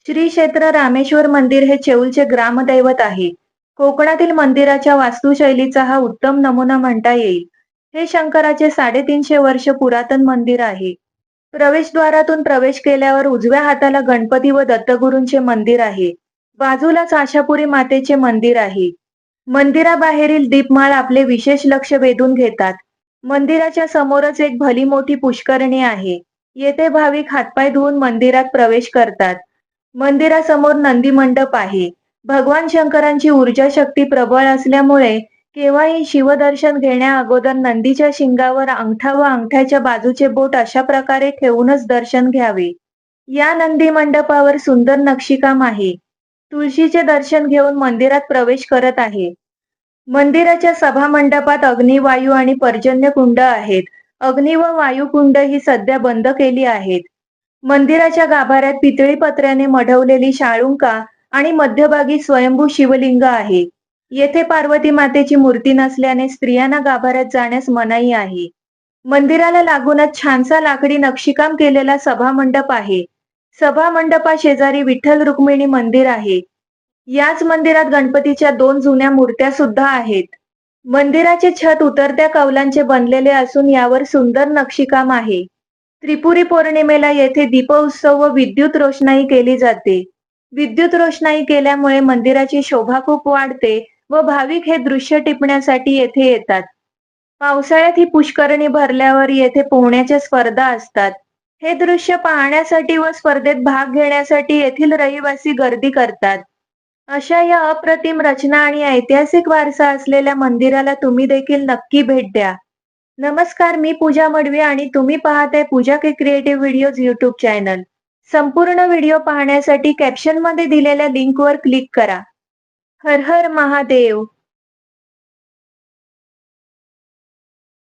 श्री क्षेत्र रामेश्वर मंदिर हे चेऊलचे ग्रामदैवत आहे. कोकणातील मंदिराच्या वास्तुशैलीचा हा उत्तम नमुना म्हणता येईल. हे शंकराचे 350 वर्ष पुरातन मंदिर आहे. प्रवेशद्वारातून प्रवेश केल्यावर उजव्या हाताला गणपती व दत्तगुरूंचे मंदिर आहे. बाजूलाच आशापुरी मातेचे मंदिर आहे. मंदिराबाहेरील दीपमाळ आपले विशेष लक्ष वेधून घेतात. मंदिराच्या समोरच एक भली मोठी पुष्करणी आहे. येथे भाविक हातपाय धुवून मंदिरात प्रवेश करतात. मंदिरासमोर नंदी मंडप आहे. भगवान शंकरांची ऊर्जा शक्ती प्रबळ असल्यामुळे केव्हाही शिवदर्शन घेण्या अगोदर नंदीच्या शिंगावर अंगठा व अंगठ्याच्या बाजूचे बोट अशा प्रकारे ठेवूनच दर्शन घ्यावे. या नंदी मंडपावर सुंदर नक्षीकाम आहे. तुळशीचे दर्शन घेऊन मंदिरात प्रवेश करत आहे. मंदिराच्या सभामंडपात अग्नी, वायू आणि पर्जन्य कुंड आहेत. अग्नी व वायुकुंड ही सध्या बंद केली आहेत. मंदिराच्या गाभाऱ्यात पितळी पत्र्याने मढवलेली शाळुंका आणि मध्यभागी स्वयंभू शिवलिंग आहे. येथे पार्वती मातेची मूर्ती नसल्याने स्त्रियांना गाभाऱ्यात जाण्यास मनाई आहे. मंदिराला लागूनच छानसा लाकडी नक्षीकाम केलेला सभामंडप आहे. सभामंडपाशेजारी विठ्ठल रुक्मिणी मंदिर आहे. याच मंदिरात गणपतीच्या 2 जुन्या मूर्त्या सुद्धा आहेत. मंदिराचे छत उतरत्या कौलांचे बनलेले असून यावर सुंदर नक्षीकाम आहे. त्रिपुरी पौर्णिमेला येथे दीपोत्सव व विद्युत रोषणाई केली जाते. विद्युत रोषणाई केल्यामुळे मंदिराची शोभा खूप वाढते व भाविक हे दृश्य टिपण्यासाठी येथे येतात. पावसाळ्यात ही पुष्करणी भरल्यावर येथे पोहण्याच्या स्पर्धा असतात. हे दृश्य पाहण्यासाठी व स्पर्धेत भाग घेण्यासाठी येथील रहिवासी गर्दी करतात. अशा या अप्रतिम रचना आणि ऐतिहासिक वारसा असलेल्या मंदिराला तुम्ही देखील नक्की भेट द्या. नमस्कार, मी पूजा मडवी आणि तुम्ही पाहताय पूजा के क्रिएटिव्ह व्हिडिओज यूट्यूब चॅनल. संपूर्ण व्हिडिओ पाहण्यासाठी कॅप्शनमध्ये दिलेल्या लिंकवर क्लिक करा. हर हर महादेव.